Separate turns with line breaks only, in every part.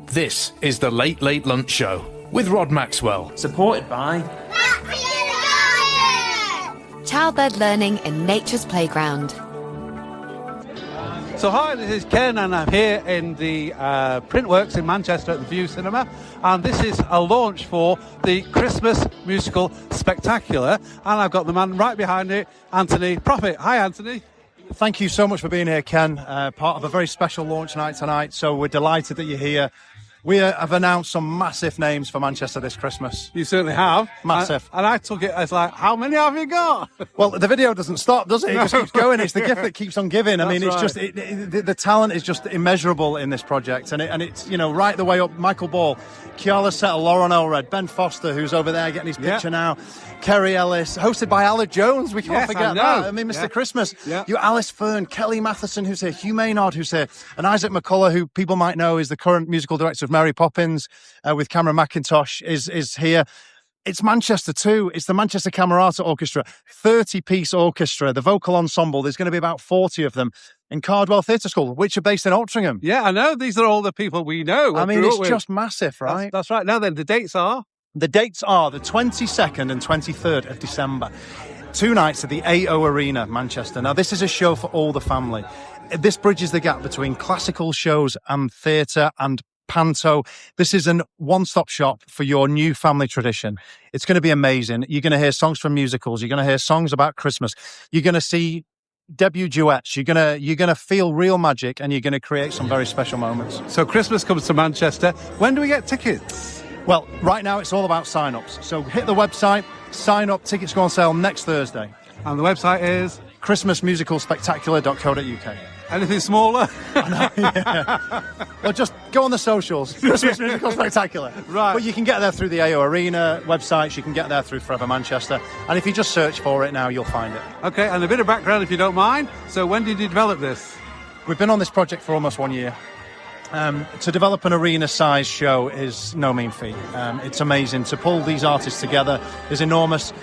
This is the Late Late Lunch Show with Rod Maxwell.
Supported by
Childbird Learning in Nature's Playground.
So hi, this is Ken and I'm here in the Printworks in Manchester at the View Cinema, and this is a launch for the Christmas Musical Spectacular, and I've got the man right behind me, Anthony Prophet. Hi Anthony.
Thank you so much for being here, Ken, part of a very special launch night tonight, so we're delighted that you're here. We have announced some massive names for Manchester this Christmas.
You certainly have.
Massive.
And I took it as like, how many have you got?
Well, the video doesn't stop, does it? It just keeps going. It's the gift that keeps on giving. I mean, it's
right.
just, the talent is just immeasurable in this project. And it's, you know, right the way up, Michael Ball, Kiala Settle, Lauren Elred, Ben Foster, who's over there getting his picture now, Kerry Ellis, hosted by Ala Jones. We can't forget that. I mean, Mr. Christmas.
Yeah.
You Alice Fern, Kelly Matheson, who's here, Hugh Maynard, who's here, and Isaac McCullough, who people might know is the current musical director of Mary Poppins, with Cameron McIntosh, is here. It's Manchester too. It's the Manchester Camerata Orchestra, 30-piece orchestra. The vocal ensemble, there's going to be about 40 of them in Cardwell Theatre School, which are based in Altrincham.
Yeah, I know. These are all the people we know.
I mean, it's just massive, right?
That's right. Now then, the dates are?
The dates are the 22nd and 23rd of December. 2 nights at the AO Arena, Manchester. Now, this is a show for all the family. This bridges the gap between classical shows and theatre and panto. This is a one-stop shop for your new family tradition. It's going to be amazing. You're going to hear songs from musicals. You're going to hear songs about Christmas. You're going to see debut duets. You're going to feel real magic, and you're going to create some very special moments.
So Christmas comes to Manchester. When do we get tickets?
Well, right now it's all about sign-ups. So hit the website, sign up. Tickets go on sale next Thursday.
And the website is?
christmasmusicalspectacular.co.uk.
Anything smaller?
Yeah. Well, just go on the socials. Christmas Musical Spectacular.
Right.
But you can get there through the AO Arena websites. You can get there through Forever Manchester. And if you just search for it now, you'll find it.
Okay, and a bit of background if you don't mind. So when did you develop this?
We've been on this project for almost 1 year. To develop an arena-sized show is no mean feat. It's amazing. To pull these artists together is enormous.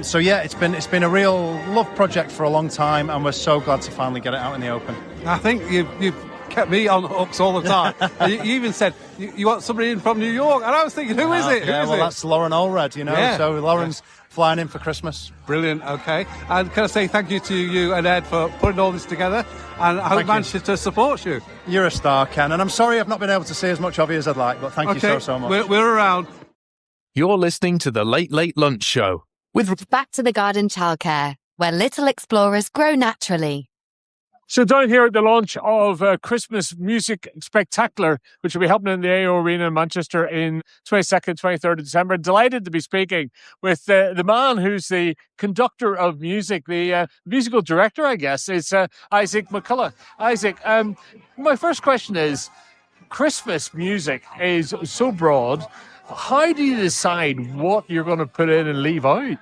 So yeah, it's been a real love project for a long time, and we're so glad to finally get it out in the open.
I think you've kept me on hooks all the time. you even said you want somebody in from New York, and I was thinking, who is it?
Yeah, well, that's Lauren Elred, you know.
Yeah.
So Lauren's flying in for Christmas.
Brilliant. Okay, and can I say thank you to you and Ed for putting all this together, and I hope Manchester supports you.
You're a star, Ken, and I'm sorry I've not been able to see as much of you as I'd like, but thank you so much.
We're around.
You're listening to the Late Late Lunch Show with
Back to the Garden Childcare, where little explorers grow naturally.
So down here at the launch of Christmas Music Spectacular, which will be happening in the AO Arena in Manchester in 22nd, 23rd of December. Delighted to be speaking with the man who's the conductor of music, the musical director, I guess, is Isaac McCullough. Isaac, my first question is, Christmas music is so broad. How do you decide what you're going to put in and leave out?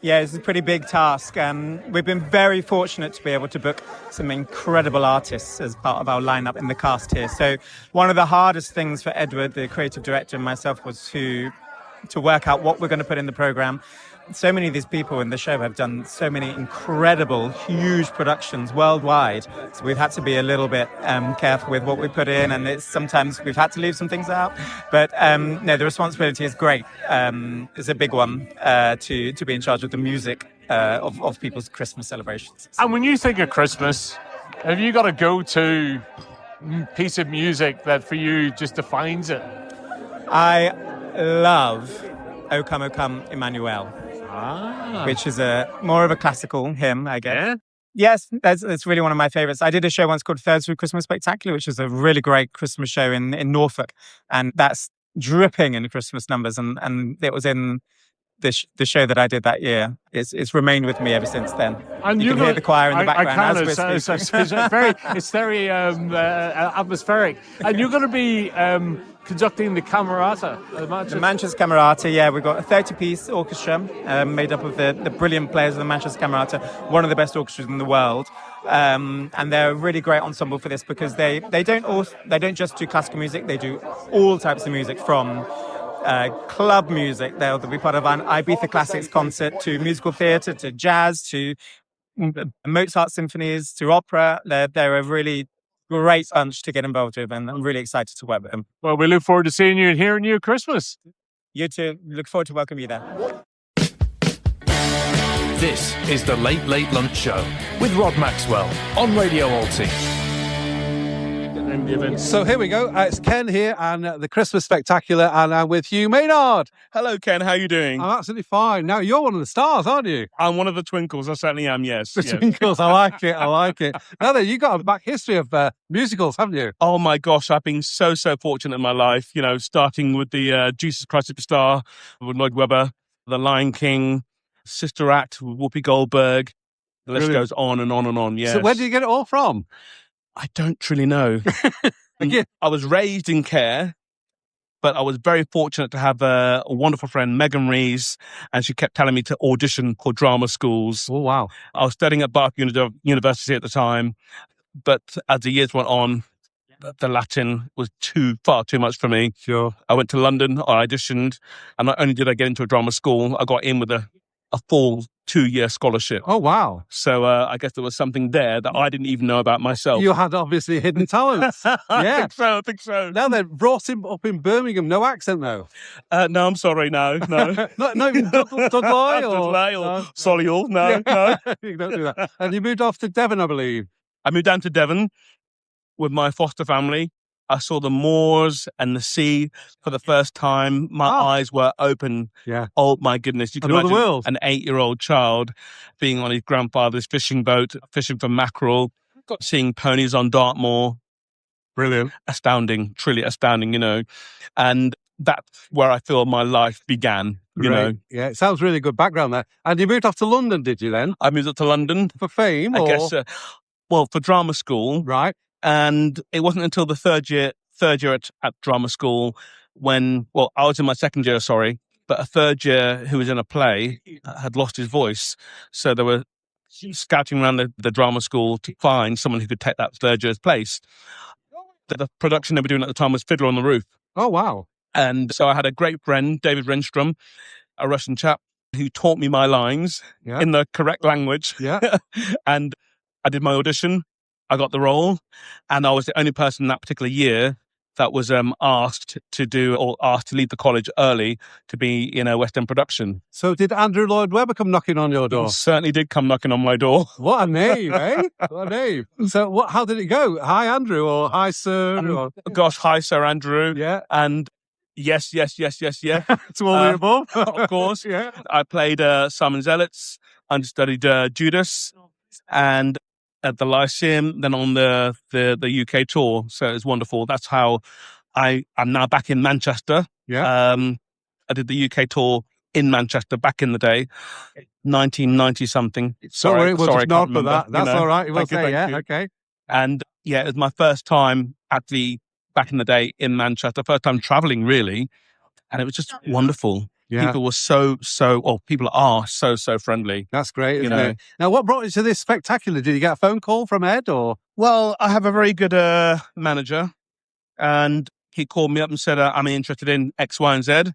Yeah, it's a pretty big task. We've been very fortunate to be able to book some incredible artists as part of our lineup in the cast here. So one of the hardest things for Edward, the creative director, and myself was to work out what we're going to put in the programme. So many of these people in the show have done so many incredible, huge productions worldwide. So we've had to be a little bit careful with what we put in, and sometimes we've had to leave some things out. But no, the responsibility is great. It's a big one to be in charge of the music of people's Christmas celebrations.
And when you think of Christmas, have you got a go-to piece of music that for you just defines it?
I love O Come, O Come, Emmanuel. Which is more of a classical hymn, I guess.
Yeah?
Yes, it's really one of my favourites. I did a show once called Thirds Through Christmas Spectacular, which was a really great Christmas show in Norfolk. And that's dripping in Christmas numbers. And it was in the show that I did that year. It's remained with me ever since then. And you can hear the choir in the background.
It's very atmospheric. And you're going to be conducting the Camerata.
The Manchester Camerata, yeah. We've got a 30-piece orchestra made up of the brilliant players of the Manchester Camerata, one of the best orchestras in the world. And they're a really great ensemble for this because they don't just do classical music, they do all types of music from club music. They'll be part of an Ibiza Classics concert, to musical theatre, to jazz, to Mozart symphonies, to opera. They're a really great bunch to get involved with, and I'm really excited to work with them.
Well, we look forward to seeing you and hearing you at Christmas.
You too. Look forward to welcoming you there.
This is the Late Late Lunch Show with Rod Maxwell on Radio Alti.
So here we go. It's Ken here and the Christmas Spectacular, and I'm with Hugh Maynard.
Hello, Ken. How are you doing?
I'm absolutely fine. Now, you're one of the stars, aren't you?
I'm one of the twinkles. I certainly am, yes.
The
yes.
Twinkles. I like it. I like it. Now then, you've got a back history of musicals, haven't you?
Oh, my gosh. I've been so fortunate in my life, starting with the Jesus Christ Superstar with Lloyd Webber, The Lion King, Sister Act with Whoopi Goldberg. The list
Brilliant.
goes on and on and on, yes.
So where do you get it all from?
I don't really know.
Again.
I was raised in care, but I was very fortunate to have a wonderful friend, Megan Rees, and she kept telling me to audition for drama schools.
Oh, wow.
I was studying at Bath University at the time, but as the years went on, the Latin was far too much for me.
Sure.
I went to London, I auditioned, and not only did I get into a drama school, I got in with a full 2-year scholarship.
Oh, wow.
So I guess there was something there that I didn't even know about myself.
You had obviously hidden talents. Yeah.
I think so.
Now then, brought him up in Birmingham. No accent, though.
No, I'm sorry, no.
Not even Dudley or...
Dudley or
No.
Solihull, no,
Yeah.
no.
You don't do that. And you moved off to Devon, I believe.
I moved down to Devon with my foster family. I saw the moors and the sea for the first time. My eyes were open.
Yeah.
Oh, my goodness. You can
Another
imagine
world.
an 8-year-old child being on his grandfather's fishing boat, fishing for mackerel, seeing ponies on Dartmoor.
Brilliant.
Astounding, truly astounding, And that's where I feel my life began, you know.
Yeah, it sounds really good background there. And you moved off to London, did you then?
I moved up to London.
For fame?
I
or...
guess, for drama school.
Right.
And it wasn't until the third year at drama school when, I was in my second year, but a third year who was in a play had lost his voice. So they were scouting around the drama school to find someone who could take that third year's place. The production they were doing at the time was Fiddler on the Roof.
Oh, wow.
And so I had a great friend, David Renstrom, a Russian chap, who taught me my lines in the correct language.
Yeah.
And I did my audition. I got the role, and I was the only person in that particular year that was asked to leave the college early to be in a West End production.
So did Andrew Lloyd Webber come knocking on your door?
He certainly did come knocking on my door.
What a name, eh? What a name. So how did it go? Hi, Andrew, or hi, sir?
Gosh, hi, Sir Andrew.
Yeah.
And yes.
To all the above.
Of course.
Yeah.
I played Simon Zealots, understudied Judas, and at the Lyceum, then on the UK tour. So it was wonderful. That's how I'm now back in Manchester.
Yeah.
I did the UK tour in Manchester back in the day, 1990 something.
Sorry, we'll just nod for that.
You
That's
know.
all right. We'll
Thank you,
say,
thank you.
Okay.
And it was my first time back in the day in Manchester, first time traveling really. And it was just wonderful.
Yeah.
People were people are so friendly.
That's great, isn't
know.
it? Now, what brought you to this spectacular? Did you get a phone call from Ed or?
Well, I have a very good manager, and he called me up and said, I'm interested in X, Y, and Z. And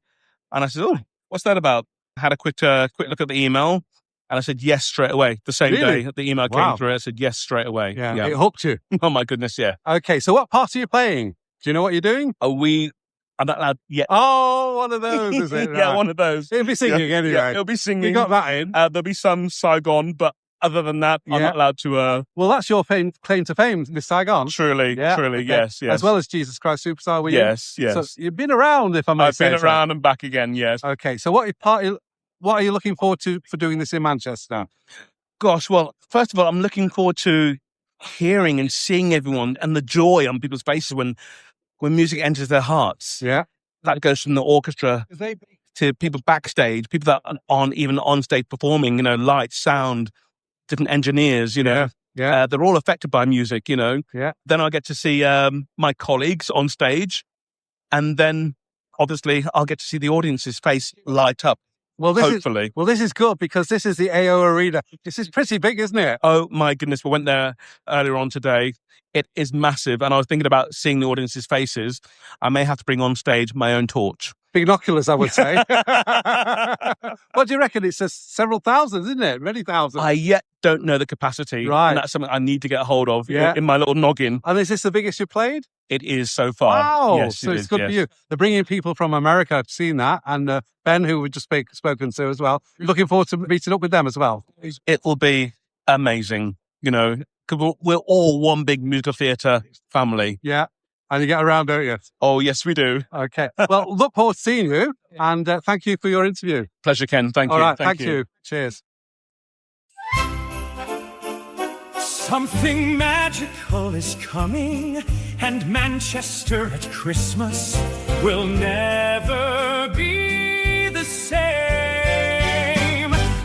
I said, oh, what's that about? I had a quick look at the email, and I said yes straight away. The same
Really?
day the email came through, I said yes straight away.
Yeah. It hooked you.
Oh, my goodness, yeah.
Okay, so what part are you playing? Do you know what you're doing?
I'm not allowed yet.
Oh, one of those, is it?
Yeah,
Right.
one of those.
He'll be singing anyway.
Yeah, he'll be singing.
You got that in.
There'll be some Saigon, but other than that, I'm not allowed to...
Well, that's your claim to fame, Miss Saigon.
Truly,
Okay.
yes.
As well as Jesus Christ Superstar, were you?
Yes.
So you've been around, if I may
I've
say
been
so.
around and back again, yes.
Okay, so what are you looking forward to for doing this in Manchester?
Gosh, well, first of all, I'm looking forward to hearing and seeing everyone and the joy on people's faces when music enters their hearts.
Yeah.
That goes from the orchestra to people backstage, people that aren't even on stage performing, lights, sound, different engineers,
Yeah.
they're all affected by music,
Yeah.
Then I get to see my colleagues on stage, and then obviously I'll get to see the audience's face light up.
Well,
hopefully.
This is good because this is the AO Arena. This is pretty big, isn't it?
Oh my goodness, we went there earlier on today. It is massive, and I was thinking about seeing the audience's faces. I may have to bring on stage my own torch.
binoculars, I would say. What do you reckon? It's several thousands, isn't it? Many thousands.
I yet don't know the capacity.
Right.
And that's something I need to get a hold of
Yeah.
in my little noggin.
And is this the biggest you played?
It is so far.
Wow.
Yes,
So
it
it's
is,
good
yes.
for you. They're bringing people from America. I've seen that. And Ben, who we just spoken to as well. Looking forward to meeting up with them as well.
It will be amazing, you know, because we're all one big musical theatre family.
Yeah. And you get around, don't you?
Oh, yes, we do.
Okay. Well, look forward to seeing you. And thank you for your interview.
Pleasure, Ken. Thank you.
All right.
Thank
Thank you. Cheers.
Something magical is coming, and Manchester at Christmas will never be the same.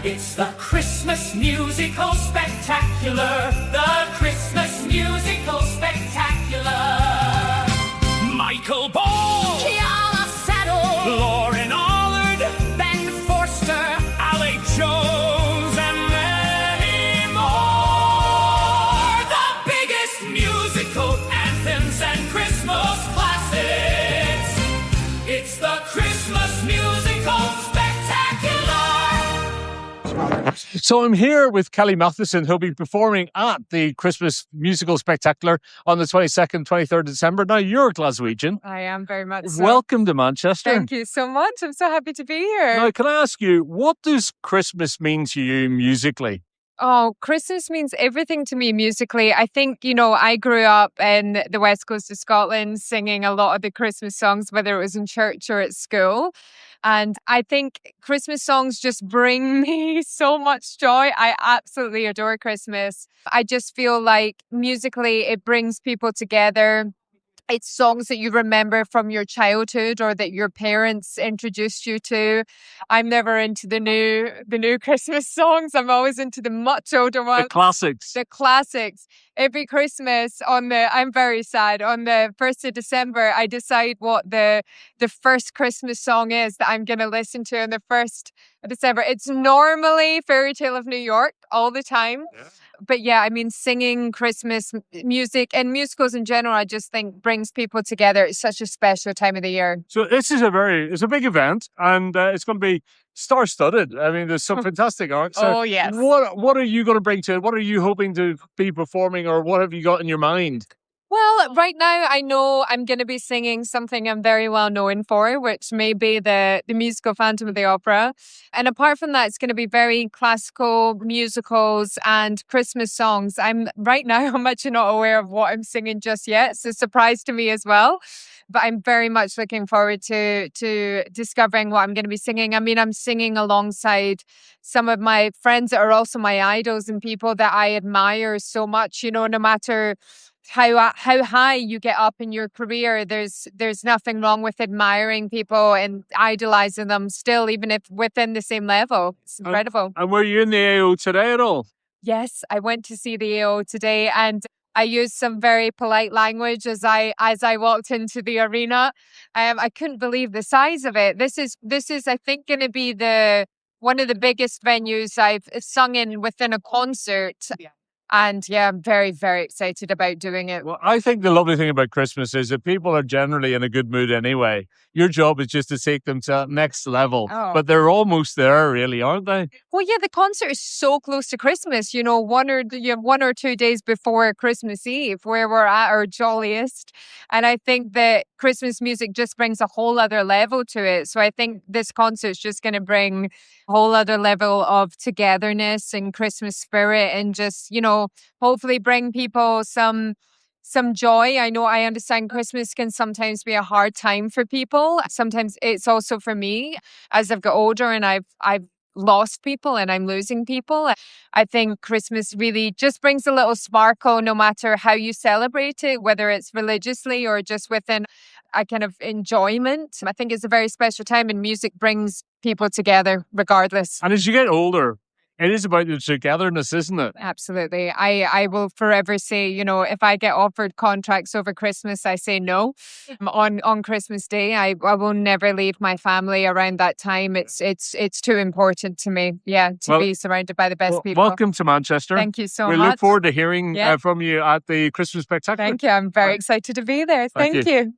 It's the Christmas Musical Spectacular, the Christmas Musical Spectacular. Michael Ball, Kiala Settle, Lauren Allard, Ben Forster, Ali Jones, and many more. The biggest musical anthems and Christmas classics. It's the Christmas Musical Spectacular.
So I'm here with Kelly Matheson, who'll be performing at the Christmas Musical Spectacular on the 22nd, 23rd of December. Now, you're a Glaswegian.
I am very much so.
Welcome to Manchester.
Thank you so much. I'm so happy to be here.
Now, can I ask you, what does Christmas mean to you musically?
Oh, Christmas means everything to me musically. I think, I grew up in the west coast of Scotland singing a lot of the Christmas songs, whether it was in church or at school. And I think Christmas songs just bring me so much joy. I absolutely adore Christmas. I just feel like musically it brings people together. It's songs that you remember from your childhood or that your parents introduced you to. I'm never into the new Christmas songs. I'm always into the much older ones.
The classics.
The classics. Every Christmas I'm very sad. On the 1st of December, I decide what the first Christmas song is that I'm going to listen to on the 1st of December. It's normally Fairy Tale of New York all the time. Yeah. But yeah, I mean, singing Christmas music and musicals in general, I just think brings people together. It's such a special time of the year.
So this is it's a big event, and it's going to be star-studded. I mean, there's some fantastic art. So
yes.
What are you going to bring to it? What are you hoping to be performing, or what have you got in your mind?
Well, right now I know I'm going to be singing something I'm very well known for, which may be the musical Phantom of the Opera. And apart from that, it's going to be very classical musicals and Christmas songs. I'm actually not aware of what I'm singing just yet. It's a surprise to me as well. But I'm very much looking forward to discovering what I'm going to be singing. I mean, I'm singing alongside some of my friends that are also my idols and people that I admire so much, no matter how high you get up in your career, there's nothing wrong with admiring people and idolizing them still, even if within the same level. It's incredible.
And were you in the AO today at all?
Yes, I went to see the AO today, and I used some very polite language as I walked into the arena. I couldn't believe the size of it. This is I think going to be one of the biggest venues I've sung in within a concert. Yeah. And yeah, I'm very, very excited about doing it.
Well, I think the lovely thing about Christmas is that people are generally in a good mood anyway. Your job is just to take them to that next level.
Oh.
But they're almost there, really, aren't they?
Well, yeah, the concert is so close to Christmas, 1 or 2 days before Christmas Eve, where we're at our jolliest. And I think that Christmas music just brings a whole other level to it. So I think this concert is just going to bring a whole other level of togetherness and Christmas spirit, and just, hopefully bring people some joy. I understand Christmas can sometimes be a hard time for people. Sometimes it's also for me as I've got older and I've lost people and I'm losing people. I think Christmas really just brings a little sparkle no matter how you celebrate it, whether it's religiously or just within a kind of enjoyment. I think it's a very special time, and music brings people together regardless.
And as you get older, it is about the togetherness, isn't it?
Absolutely. I will forever say, if I get offered contracts over Christmas, I say no. On Christmas Day, I will never leave my family around that time. It's too important to me, to be surrounded by the best people.
Welcome to Manchester.
Thank you so
much. We look forward to hearing from you at the Christmas Spectacular.
Thank you. I'm very excited to be there. Thank you.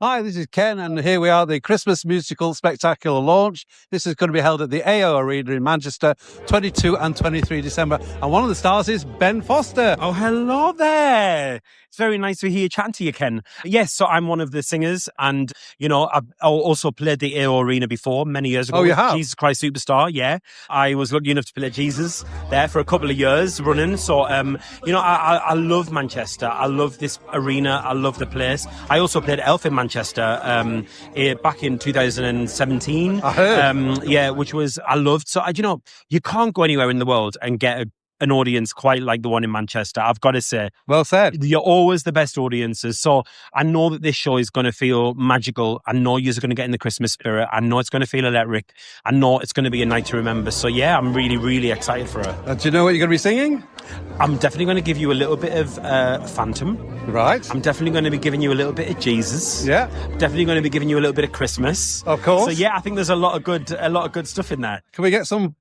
Hi, this is Ken, and here we are, the Christmas Musical Spectacular launch. This is going to be held at the AO Arena in Manchester, 22 and 23 December. And one of the stars is Ben Foster.
Oh, hello there. It's very nice to hear you chatting to you, Ken. Yes, so I'm one of the singers, and, I've also played the AO Arena before, many years ago.
Oh, you have?
Jesus Christ Superstar, yeah. I was lucky enough to play Jesus there for a couple of years running. So, I love Manchester. I love this arena. I love the place. I also played Elf in Manchester back in 2017.
I heard.
Which was, I loved. So, you can't go anywhere in the world and get an audience quite like the one in Manchester, I've got to say.
Well said.
You're always the best audiences. So I know that this show is going to feel magical. I know you're going to get in the Christmas spirit. I know it's going to feel electric. I know it's going to be a night to remember. So yeah, I'm really, really excited for it.
Do you know what you're going to be singing?
I'm definitely going to give you a little bit of Phantom.
Right.
I'm definitely going to be giving you a little bit of Jesus.
Yeah.
Definitely going to be giving you a little bit of Christmas.
Of course.
So yeah, I think there's a lot of good stuff in there.
Can we get some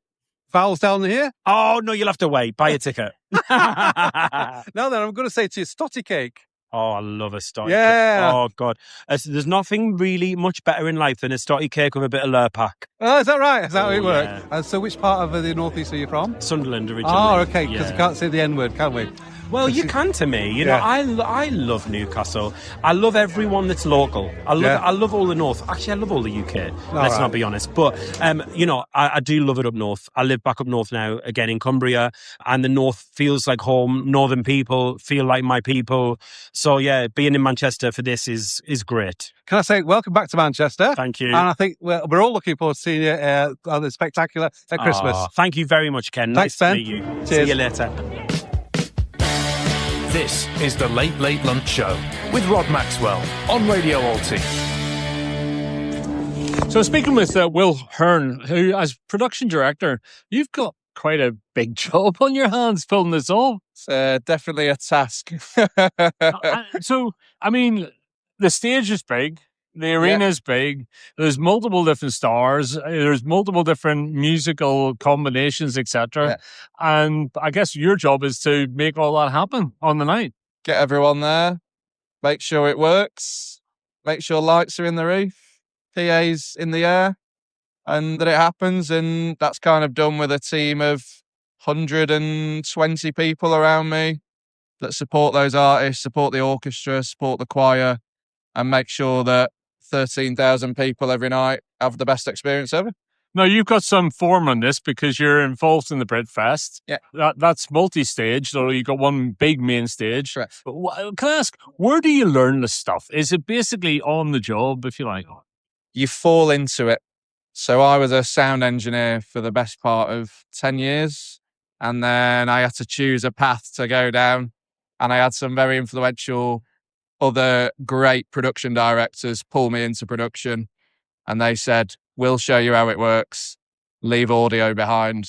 vowels down here?
Oh, no, you'll have to wait. Buy a ticket.
Now then, I'm going to say to you, stotty cake.
Oh, I love a stotty
Yeah.
cake. Oh, God. There's nothing really much better in life than a stotty cake with a bit of Lurpak.
Oh, is that right? Is that how it works?
Yeah.
And so which part of the northeast are you from?
Sunderland originally.
Oh, okay, because
Yeah.
you can't say the N-word, can we?
Well, you can to me.
Yeah.
I love Newcastle. I love everyone that's local. I love all the north. Actually, I love all the UK. Let's
right.
not be honest. But, I do love it up north. I live back up north now, again in Cumbria, and the north feels like home. Northern people feel like my people. So, yeah, being in Manchester for this is great.
Can I say welcome back to Manchester?
Thank you.
And I think we're all looking forward to seeing you on the Spectacular at Christmas.
Thank you very much, Ken.
Thanks,
nice
Ben.
to meet you.
Cheers.
See you later.
This is the Late Late Lunch Show with Rod Maxwell on Radio Alti.
So speaking with Will Hearn, who as production director, you've got quite a big job on your hands pulling this off.
It's definitely a task.
So, I mean, the stage is big. The arena is big. There's multiple different stars. There's multiple different musical combinations, etc.
Yeah.
And I guess your job is to make all that happen on the night.
Get everyone there, make sure it works, make sure lights are in the roof, PA's in the air, and that it happens. And that's kind of done with a team of 120 people around me that support those artists, support the orchestra, support the choir, and make sure that 13,000 people every night have the best experience ever.
Now, you've got some form on this because you're involved in the Britfest.
Yeah.
That's multi-staged, although you've got one big main stage.
Correct.
But can I ask, where do you learn this stuff? Is it basically on the job, if you like?
You fall into it. So I was a sound engineer for the best part of 10 years. And then I had to choose a path to go down. And I had some very influential other great production directors pull me into production. And they said, we'll show you how it works. Leave audio behind.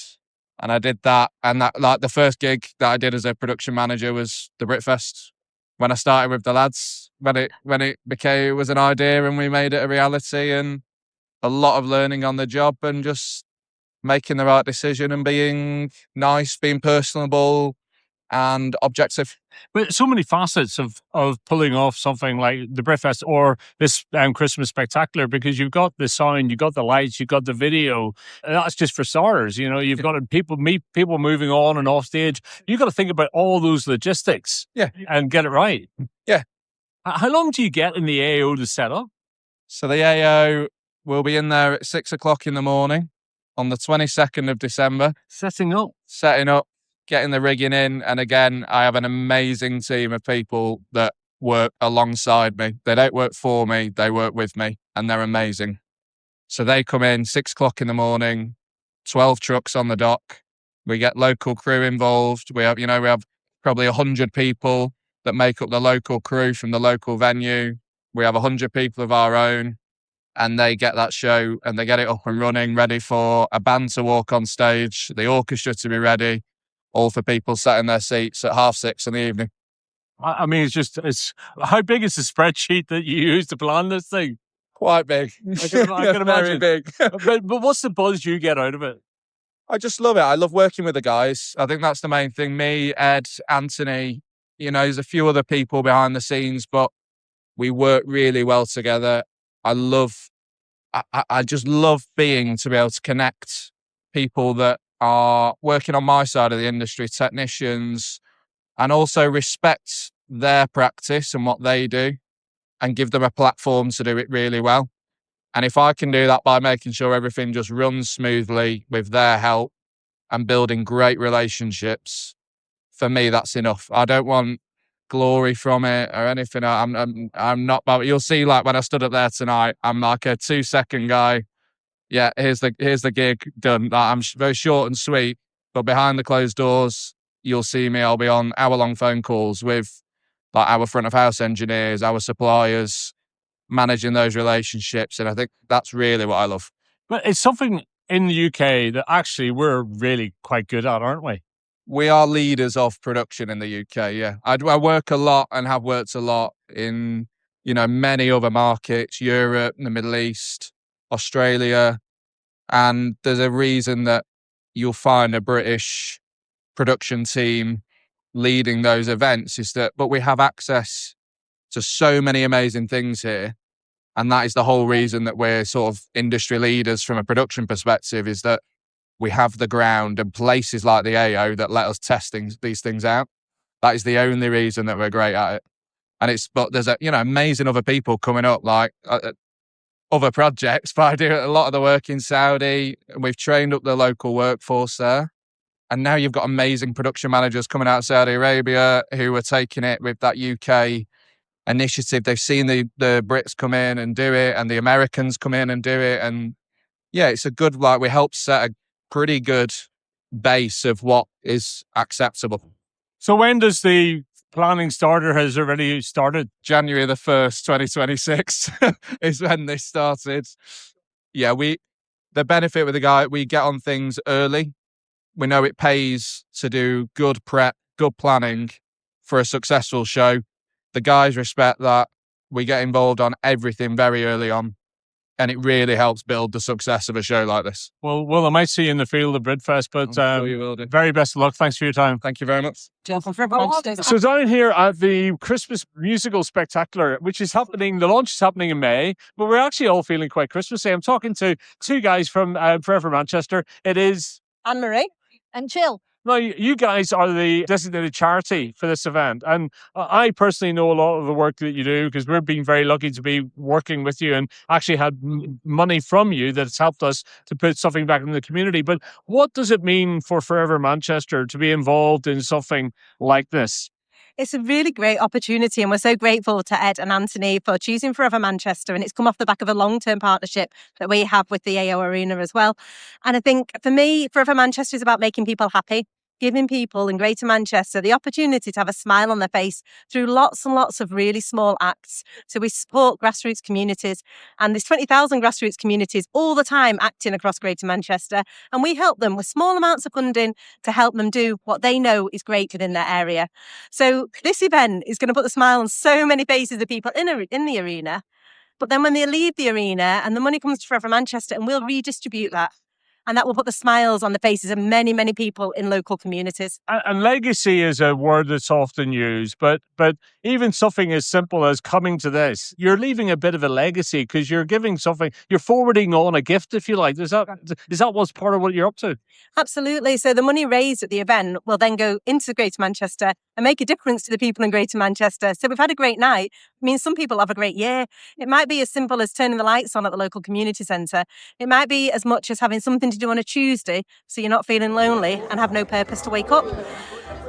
And I did that. And that, like, the first gig that I did as a production manager was the Britfest. When I started with the lads, when it was an idea and we made it a reality, and a lot of learning on the job and just making the right decision and being nice, being personable and objective.
But so many facets of pulling off something like the Britfest or this Christmas Spectacular, because you've got the sound, you've got the lights, you've got the video. And that's just for starters. You've got people moving on and off stage. You've got to think about all those logistics and get it right.
Yeah.
How long do you get in the AO to set up?
So the AO will be in there at 6 o'clock in the morning on the 22nd of December.
Setting
up, getting the rigging in. And again, I have an amazing team of people that work alongside me. They don't work for me, they work with me, and they're amazing. So they come in 6 o'clock in the morning, 12 trucks on the dock. We get local crew involved. We have probably 100 people that make up the local crew from the local venue. We have 100 people of our own, and they get that show and they get it up and running, ready for a band to walk on stage, the orchestra to be ready, all for people sat in their seats at 6:30 in the evening.
I mean, it's how big is the spreadsheet that you use to plan this thing?
Quite big.
I can imagine.
Very big.
but what's the buzz you get out of it?
I just love it. I love working with the guys. I think that's the main thing. Me, Ed, Anthony, there's a few other people behind the scenes, but We work really well together. I just love to be able to connect people that are working on my side of the industry, technicians, and also respect their practice and what they do and give them a platform to do it really well. And if I can do that by making sure everything just runs smoothly with their help and building great relationships, for me, that's enough. I don't want glory from it or anything. I'm not, but you'll see, like when I stood up there tonight, I'm like a 2-second guy. Yeah, here's the gig done. I'm very short and sweet, but behind the closed doors, you'll see me. I'll be on hour-long phone calls with like our front of house engineers, our suppliers, managing those relationships, and I think that's really what I love.
But it's something in the UK that actually we're really quite good at, aren't we?
We are leaders of production in the UK. Yeah, I work a lot and have worked a lot in many other markets, Europe, the Middle East, Australia, and there's a reason that you'll find a British production team leading those events but we have access to so many amazing things here. And that is the whole reason that we're sort of industry leaders from a production perspective, is that we have the ground and places like the AO that let us test these things out. That is the only reason that we're great at it. And but there's amazing other people coming up, like other projects, but I do a lot of the work in Saudi. We've trained up the local workforce there. And now you've got amazing production managers coming out of Saudi Arabia who are taking it with that UK initiative. They've seen the Brits come in and do it, and the Americans come in and do it. And yeah, it's a good, we help set a pretty good base of what is acceptable.
So when does the planning start, or has already started?
January the 1st, 2026 is when this started. Yeah, the benefit with the guy, we get on things early. We know it pays to do good prep, good planning for a successful show. The guys respect that. We get involved on everything very early on, and it really helps build the success of a show like this.
Well, I might see you in the field of Bridfest, but
I'm sure you will do.
Very best of luck. Thanks for your time.
Thank you very much.
So down here at the Christmas Musical Spectacular, which is happening, the launch is happening in May, but we're actually all feeling quite Christmassy. I'm talking to two guys from Forever Manchester. It is
Anne-Marie and Jill.
Now, you guys are the designated charity for this event, and I personally know a lot of the work that you do because we've been very lucky to be working with you and actually had money from you that's helped us to put something back in the community. But what does it mean for Forever Manchester to be involved in something like this?
It's a really great opportunity, and we're so grateful to Ed and Anthony for choosing Forever Manchester, and it's come off the back of a long-term partnership that we have with the AO Arena as well. And I think for me, Forever Manchester is about making people happy, giving people in Greater Manchester the opportunity to have a smile on their face through lots and lots of really small acts. So we support grassroots communities, and there's 20,000 grassroots communities all the time acting across Greater Manchester, and we help them with small amounts of funding to help them do what they know is great within their area. So this event is going to put the smile on so many faces of people in the arena, but then when they leave the arena and the money comes to Forever Manchester, and we'll redistribute that. And that will put the smiles on the faces of many, many people in local communities.
And legacy is a word that's often used, but even something as simple as coming to this, you're leaving a bit of a legacy because you're giving something, you're forwarding on a gift, if you like. Is that what's part of what you're up to?
Absolutely. So the money raised at the event will then go into Greater Manchester and make a difference to the people in Greater Manchester. So we've had a great night. I mean, some people have a great year. It might be as simple as turning the lights on at the local community centre. It might be as much as having something to do on a Tuesday so you're not feeling lonely and have no purpose to wake up.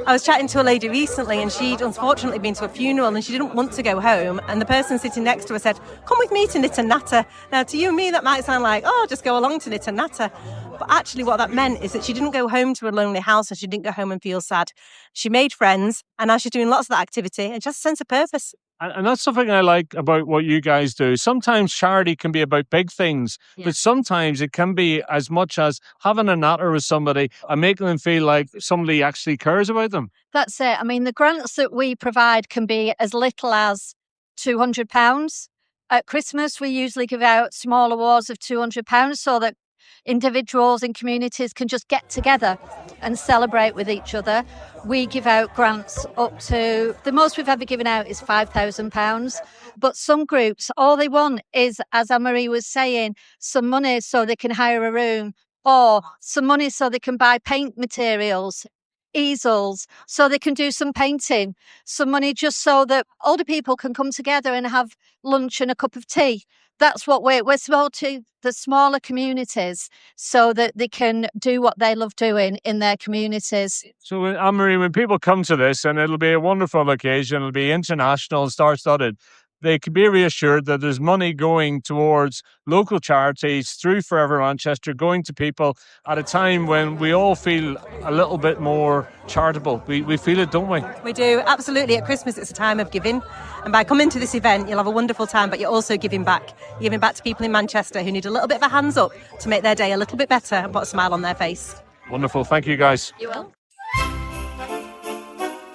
I was chatting to a lady recently, and she'd unfortunately been to a funeral and she didn't want to go home, and the person sitting next to her said, "Come with me to Knit and Natter." Now, to you and me that might sound like, oh, just go along to Knit and Natter, but actually what that meant is that she didn't go home to a lonely house and she didn't go home and feel sad. She made friends, and now she's doing lots of that activity and just a sense of purpose.
And that's something I like about what you guys do. Sometimes charity can be about big things, but sometimes it can be as much as having a natter with somebody and making them feel like somebody actually cares about them.
That's it. I mean, the grants that we provide can be as little as £200. At Christmas, we usually give out small awards of £200 so that individuals and communities can just get together and celebrate with each other. We give out grants up to, the most we've ever given out is £5,000. But some groups, all they want is, as Anne-Marie was saying, some money so they can hire a room, or some money so they can buy paint materials, easels, so they can do some painting, some money just so that older people can come together and have lunch and a cup of tea. That's what we're small to the smaller communities, so that they can do what they love doing in their communities.
So, Anne-Marie, when people come to this, and it'll be a wonderful occasion, it'll be international, star-studded, they can be reassured that there's money going towards local charities through Forever Manchester, going to people at a time when we all feel a little bit more charitable. We feel it, don't we?
We do, absolutely. At Christmas, it's a time of giving. And by coming to this event, you'll have a wonderful time, but you're also giving back. You're giving back to people in Manchester who need a little bit of a hands up to make their day a little bit better and put a smile on their face.
Wonderful. Thank you, guys.
You will.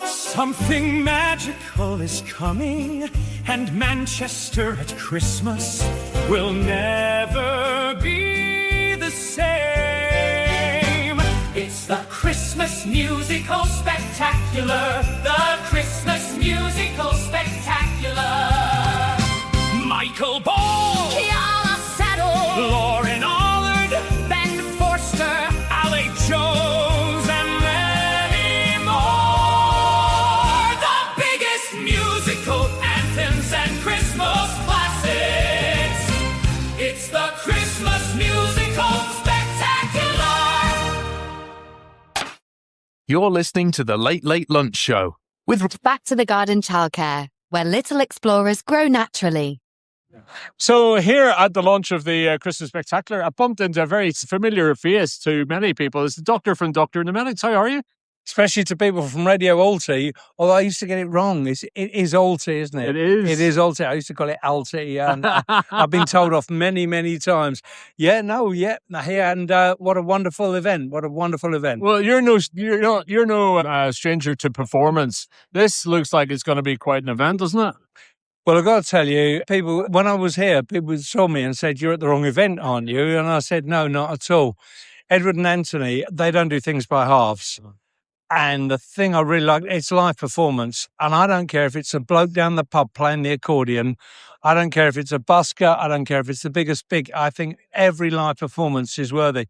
Something magical is coming, and Manchester at Christmas will never be the same. It's the Christmas Musical Spectacular, the Christmas Musical Spectacular. Michael Ball, Kiala Settle, Lauren Allard, Ben Forster, Ali Jones, and many more. The biggest musical anthems and Christmas classics. It's the Christmas Musical Spectacular.
You're listening to The Late Late Lunch Show with
Back to the Garden Childcare, where little explorers grow naturally.
So here at the launch of the Christmas Spectacular, I bumped into a very familiar face to many people. It's the Doctor from Doctor and the Medics. How are you?
Especially to people from Radio Alti, although I used to get it wrong. It is Alti, isn't it?
It is.
It is Alti. I used to call it Alti, and I've been told off many, many times. Here, and what a wonderful event! What a wonderful event!
Well, you're no stranger to performance. This looks like it's going to be quite an event, doesn't it?
Well, I've got to tell you, people, when I was here, people saw me and said, "You're at the wrong event, aren't you?" And I said, "No, not at all." Edward and Anthony, they don't do things by halves. And the thing I really like, it's live performance. And I don't care if it's a bloke down the pub playing the accordion. I don't care if it's a busker. I don't care if it's the biggest big. I think every live performance is worthy.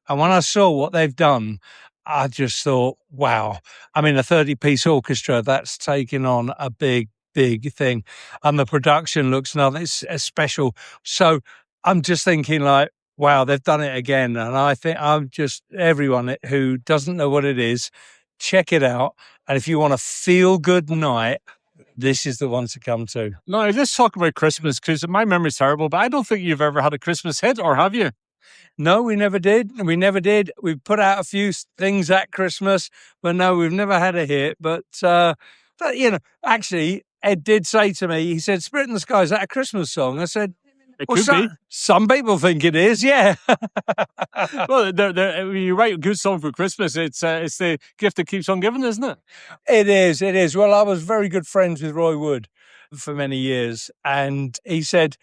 And when I saw what they've done, I just thought, wow. I mean, a 30-piece orchestra, that's taking on a big thing. And the production looks it's special. So I'm just thinking like, wow, they've done it again. And I think everyone who doesn't know what it is, check it out. And if you want a feel-good night, this is the one to come to.
No, let's talk about Christmas, because my memory's terrible, but I don't think you've ever had a Christmas hit, or have you?
No, we never did. We never did. We've put out a few things at Christmas, but no, we've never had a hit. But actually, Ed did say to me, he said, "Spirit in the Sky, is that a Christmas song?" I said,
It could be.
Some people think it is, yeah.
Well, you write a good song for Christmas. It's the gift that keeps on giving, isn't it?
It is. Well, I was very good friends with Roy Wood for many years, and he said,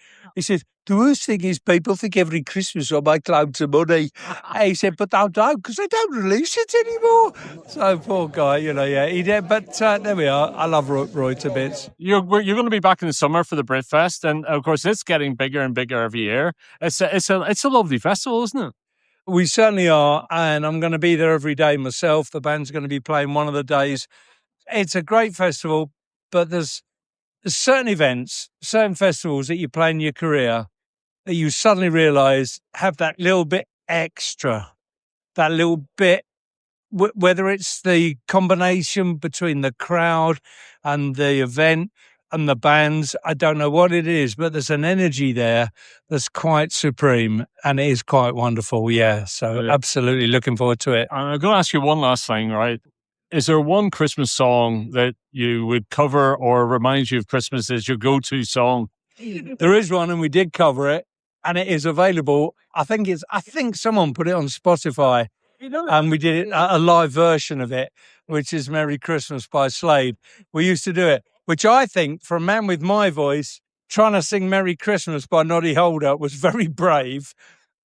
"The worst thing is people think every Christmas I make loads of money." He said, "But I don't, because they don't release it anymore." So poor guy, yeah, he did. But there we are. I love Roy to bits.
You're going to be back in the summer for the Britfest, and of course it's getting bigger and bigger every year. It's a lovely festival, isn't it?
We certainly are, and I'm going to be there every day myself. The band's going to be playing one of the days. It's a great festival, but there's certain events, certain festivals that you play in your career that you suddenly realise have that little bit extra, that little bit, whether it's the combination between the crowd and the event and the bands, I don't know what it is, but there's an energy there that's quite supreme, and it is quite wonderful, yeah. So absolutely looking forward to it.
I'm going to ask you one last thing, right? Is there one Christmas song that you would cover or reminds you of Christmas as your go-to song?
There is one, and we did cover it, and it is available. I think someone put it on Spotify, and we did a live version of it, which is "Merry Christmas" by Slade. We used to do it, which I think, for a man with my voice, trying to sing "Merry Christmas" by Noddy Holder was very brave.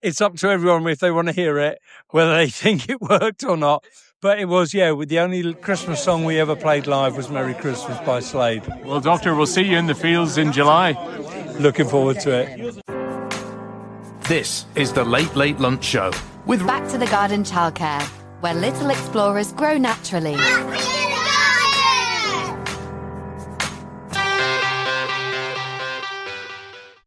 it's up to everyone if they want to hear it, whether they think it worked or not. But it was, with the only Christmas song we ever played live was Merry Christmas by Slade.
Well, Doctor, we'll see you in the fields in July.
Looking forward to it.
This is the Late Late Lunch Show with
Back to the Garden Childcare, where little explorers grow naturally.